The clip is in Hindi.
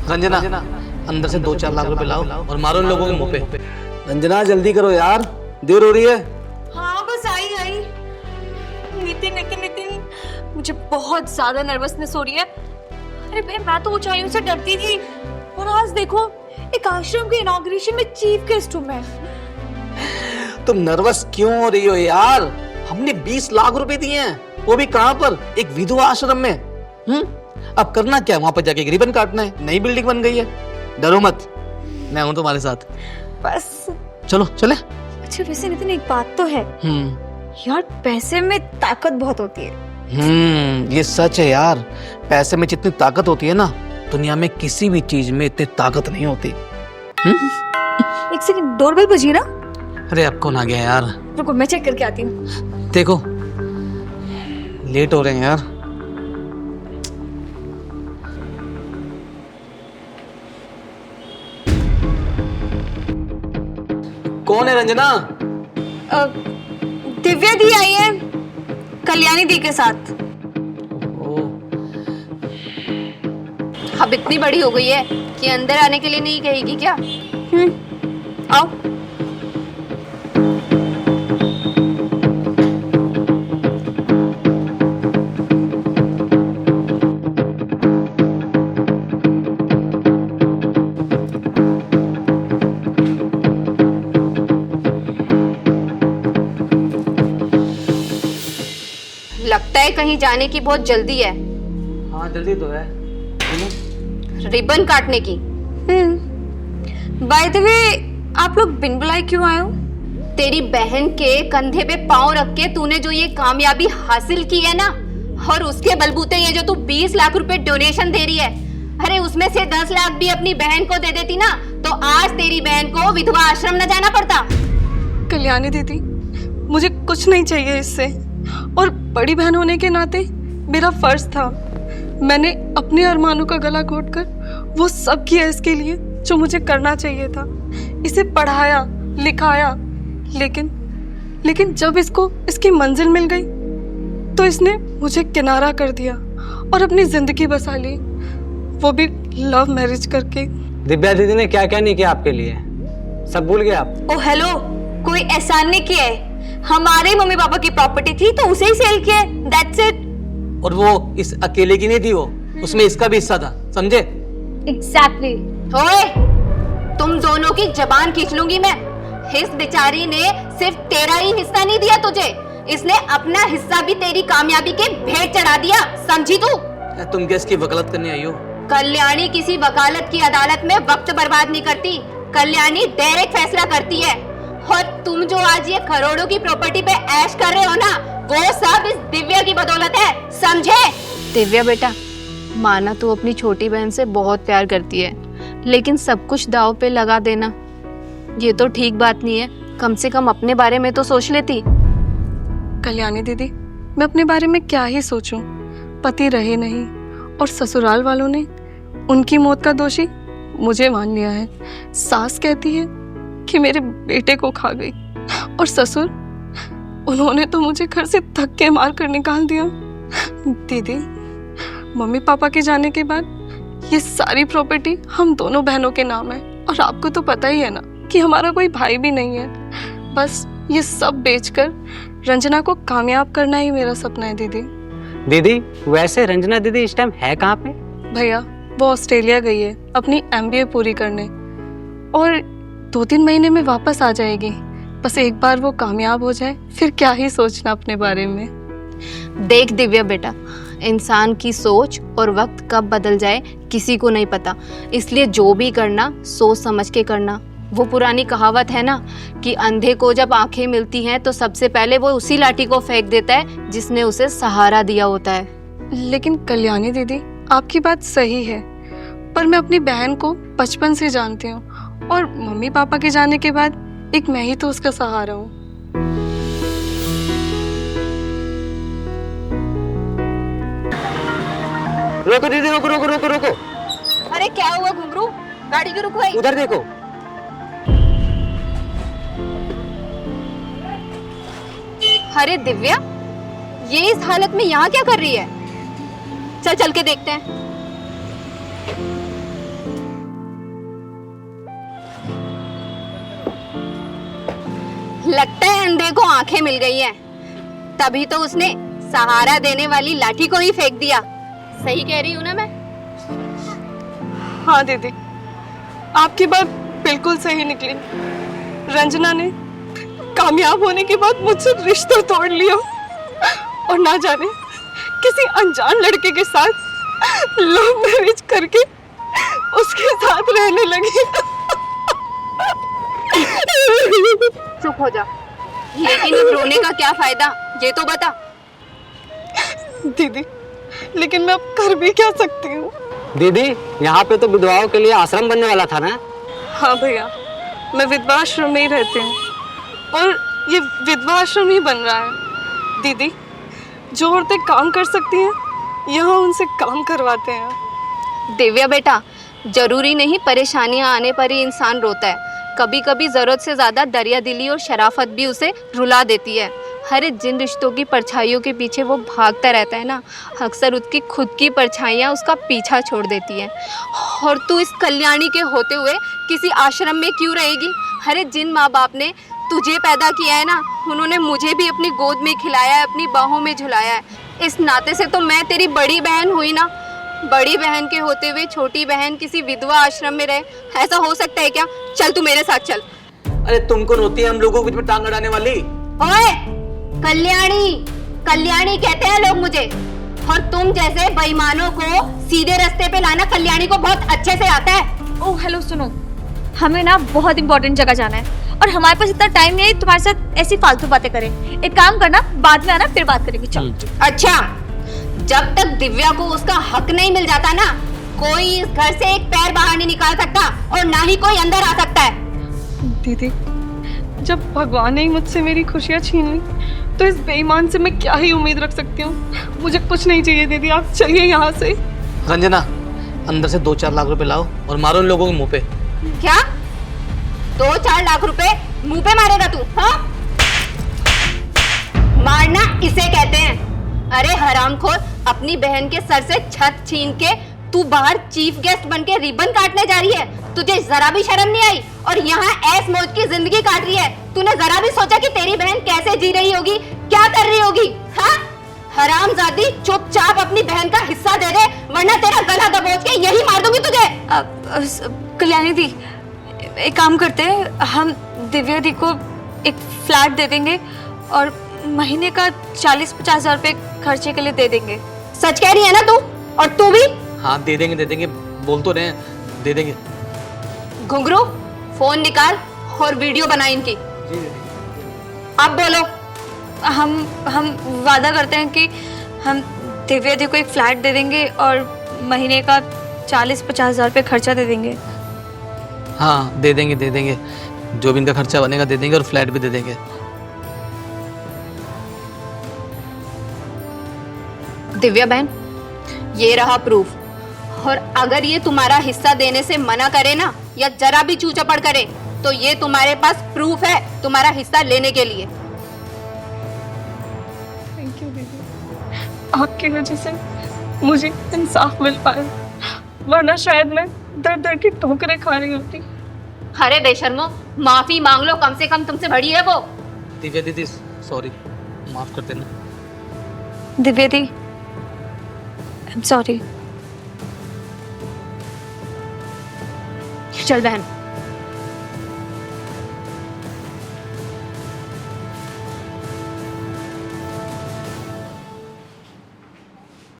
रंजना, अंदर से 2-4 लाख रुपए लाओ और मारो इन लोगों के मुंह पे। रंजना जल्दी करो यार, देर हो रही है। हाँ बस आई। नितिन मुझे बहुत ज्यादा नर्वसनेस हो रही है। अरे भाई मैं तो ऊंचाइयों से डरती थी और आज देखो एक आश्रम के इनॉग्रेशन में चीफ गेस्ट हूँ मैं। तुम नर्वस क्यों हो रही हो यार? हमने 20 लाख रुपए दिए हैं, वो भी कहां पर? एक विधवा आश्रम में। अब करना क्या? वहां पर जाके एक रिबन काटना है। नई बिल्डिंग बन गई है, डरो मत, मैं हूं तुम्हारे साथ। बस चलो चले। अच्छा वैसे नितिन एक बात तो है यार, पैसे में ताकत बहुत होती है। ये सच है यार। पैसे में जितनी ताकत होती है ना, दुनिया में किसी भी चीज में इतनी ताकत नहीं होती। एक सेकंड, डोरबेल बजी ना। अरे अब कौन आ गया यार? रुको मैं चेक करके आती हूँ। देखो लेट हो रहे हैं यार। कौन है रंजना? दिव्या दी आई है कल्याणी दी के साथ। अब इतनी बड़ी हो गई है कि अंदर आने के लिए नहीं कहेगी क्या? आओ। लगता है कहीं जाने की बहुत जल्दी है। हाँ जल्दी तो है। रिबन काटने की। बाय द वे आप लोग बिन बुलाए क्यों आए हो? तेरी बहन के कंधे पे पाँव रख के तूने जो ये कामयाबी हासिल की है ना, और उसके बलबूते ये जो तू 20 लाख रुपए डोनेशन दे रही है, अरे उसमें से 10 लाख भी अपनी बहन को दे देती ना, तो आज तेरी बहन को विधवा आश्रम न जाना पड़ता। कल्याणी दीदी, मुझे कुछ नहीं चाहिए इससे, और बड़ी बहन होने के नाते मेरा फर्ज था। मैंने अपने अरमानों का गला घोटकर वो सब किया इसके लिए जो मुझे करना चाहिए था। इसे पढ़ाया लिखाया, लेकिन जब इसको इसकी मंजिल मिल गई तो इसने मुझे किनारा कर दिया और अपनी जिंदगी बसा ली, वो भी लव मैरिज करके। दिव्या दीदी ने क्या क्या नहीं किया आपके लिए, सब भूल गए आप? ओ हेलो, कोई एहसान नहीं किया है। हमारे मम्मी पापा की प्रॉपर्टी थी तो उसे ही सेल किया, दैट्स इट। और वो इस अकेले की नहीं थी, वो उसमें इसका भी हिस्सा था, समझे? एग्जैक्टली। ओए, तुम दोनों की जबान खींच लूंगी मैं। इस बेचारी ने सिर्फ तेरा ही हिस्सा नहीं दिया तुझे, इसने अपना हिस्सा भी तेरी कामयाबी के भेंट चढ़ा दिया, समझी तू? तुम क्या इसकी वकालत करने आई हो? कल्याणी किसी वकालत की अदालत में वक्त बर्बाद नहीं करती। कल्याणी डायरेक्ट फैसला करती है। और तुम जो आज ये करोड़ों की प्रॉपर्टी पे ऐश कर रहे हो ना, वो सब इस दिव्या की बदौलत है, समझे? दिव्या बेटा, माना तू अपनी छोटी बहन से बहुत प्यार करती है, लेकिन सब कुछ दांव पे लगा देना ये तो ठीक बात नहीं है। कम से कम अपने बारे में तो सोच लेती। कल्याणी दीदी, मैं अपने बारे में क्या ही सोचूं? पति रहे नहीं और ससुराल वालों ने उनकी मौत का दोषी मुझे मान लिया है। सास कहती है कि मेरे बेटे को खा गई, और ससुर, उन्होंने तो मुझे घर से धक्के मार कर निकाल दिया। दीदी, मम्मी पापा के जाने के बाद ये सारी प्रॉपर्टी हम दोनों बहनों के नाम है, और आपको तो पता ही है ना कि हमारा कोई भाई भी नहीं है। बस ये सब बेचकर रंजना को कामयाब करना ही मेरा सपना है। दीदी वैसे रंजना दीदी इस टाइम है कहाँ पे? भैया, वो ऑस्ट्रेलिया गई है अपनी MBA पूरी करने, और 2-3 महीने में वापस आ जाएगी। बस एक बार वो कामयाब हो जाए, फिर क्या ही सोचना अपने बारे में। देख दिव्या बेटा, इंसान की सोच और वक्त कब बदल जाए किसी को नहीं पता, इसलिए जो भी करना सोच समझ के करना। वो पुरानी कहावत है ना कि अंधे को जब आंखें मिलती हैं तो सबसे पहले वो उसी लाठी को फेंक देता है जिसने उसे सहारा दिया होता है। लेकिन कल्याणी दीदी, आपकी बात सही है, पर मैं अपनी बहन को बचपन से जानती हूँ, और मम्मी पापा के जाने के बाद एक मैं ही तो उसका सहारा हूँ। रोको दीदी, रोको रोको रोको रोको। अरे क्या हुआ घुंघरू, गाड़ी क्यों रुकवाई? उधर देखो। अरे दिव्या, ये इस हालत में यहाँ क्या कर रही है? चल चल के देखते हैं। लगता है अंधे को आंखें मिल गई हैं। तभी तो उसने सहारा देने वाली लाठी को ही फेंक दिया। सही कह रही हूँ ना मैं? हाँ दीदी, आपकी बात बिल्कुल सही निकली। रंजना ने कामयाब होने के बाद मुझसे रिश्ता तोड़ लिया और ना जाने किसी अनजान लड़के के साथ लव मैरिज करके उसके साथ रहने लगी। चुप हो जा। लेकिन इस रोने का क्या फायदा, ये तो बता। दीदी, लेकिन मैं अब कर भी क्या सकती हूँ? दीदी, यहाँ पे तो विधवाओं के लिए आश्रम बनने वाला था ना? हाँ भैया, मैं विधवा आश्रम में ही रहती हूँ और ये विधवा आश्रम ही बन रहा है। दीदी, जो औरतें काम कर सकती हैं यहाँ उनसे काम करवाते हैं। दिव्या बेटा, जरूरी नहीं परेशानियां आने पर ही इंसान रोता है। कभी कभी जरूरत से ज्यादा दरियादिली और शराफत भी उसे रुला देती है। हर जिन रिश्तों की परछाइयों के पीछे वो भागता रहता है ना, अक्सर उसकी खुद की परछाइयाँ उसका पीछा छोड़ देती हैं। और तू इस कल्याणी के होते हुए किसी आश्रम में क्यों रहेगी? हर जिन माँ बाप ने तुझे पैदा किया है ना, उन्होंने मुझे भी अपनी गोद में खिलाया है, अपनी बाहों में झुलाया है। इस नाते से तो मैं तेरी बड़ी बहन हुई ना। बड़ी बहन के होते हुए छोटी बहन किसी विधवा आश्रम में रहे, ऐसा हो सकता है क्या? चल तू मेरे साथ चल। अरे तुम कौन होती है हम लोगों के बीच में टांग अड़ाने वाली? ओए, कल्याणी, कल्याणी कहते हैं लोग मुझे। और तुम जैसे बेईमानों को सीधे रास्ते पे लाना कल्याणी को बहुत अच्छे से आता है। ओह हेलो, सुनो, हमें ना बहुत इंपॉर्टेंट जगह जाना है और हमारे पास इतना टाइम नहीं है तुम्हारे साथ ऐसी फालतू बातें करें। एक काम करना, बाद में आना, फिर बात करेंगे। चलो। अच्छा, जब तक दिव्या को उसका हक नहीं मिल जाता ना, कोई इस घर से एक पैर बाहर नहीं निकाल सकता और ना ही कोई अंदर आ सकता है। दीदी, जब भगवान ने ही मुझसे मेरी खुशियाँ छीन ली तो इस बेईमान से मैं क्या ही उम्मीद रख सकती हूँ? मुझे कुछ नहीं चाहिए दीदी, आप चलिए यहाँ से। रंजना, अंदर से 2-4 लाख रुपए लाओ और मारो इन लोगों के मुंह पे। क्या 2-4 लाख रुपए मुंह पे मारेगा तू? हाँ, मारना इसे कहते हैं। अरे हरामखोर, अपनी बहन के सर से छत छीन के तू बाहर चीफ गेस्ट बन के रिबन काटने जा रही है। तुझे जरा भी शर्म नहीं आई? और यहाँ ऐस मौज की जिंदगी काट रही है। तूने जरा भी सोचा कि तेरी बहन कैसे जी रही होगी, क्या कर रही होगी? हाँ, हरामजादी, चुपचाप अपनी बहन का हिस्सा दे दे, वरना तेरा गला दबोच के यही मार दूंगी तुझे। कल्याणी दी, एक काम करते हैं, हम दिव्या दी को एक फ्लैट दे देंगे और महीने का 40-50 हजार रुपए खर्चे के लिए दे देंगे। सच कह रही है ना तू? और तू भी? हाँ दे देंगे, बोल तो रहे हैं, दे देंगे। घुंघरू, फोन निकाल और वीडियो बना इनकी। अब बोलो। हम वादा करते हैं कि हम दिव्या दी को एक फ्लैट दे देंगे और महीने का 40-50 हजार रुपए खर्चा दे देंगे। हाँ दे देंगे, जो भी इनका खर्चा बनेगा दे देंगे और फ्लैट भी दे देंगे। दिव्या बहन, ये रहा प्रूफ। और अगर ये तुम्हारा हिस्सा देने से मना करे ना, या जरा भी चू चपड़ करे, तो ये तुम्हारे पास प्रूफ है तुम्हारा हिस्सा लेने के लिए। थैंक यू दीदी, आपकी वजह से मुझे इंसाफ मिल पाया, वरना शायद मैं दर दर की ठोकरें खा रही होती। अरे बेशर्मो, माफी मांग लो, कम से कम तुमसे बड़ी है वो। दिव्या दीदी सॉरी, माफ कर देना। दिव्या दी, आई एम सॉरी। चल बहन।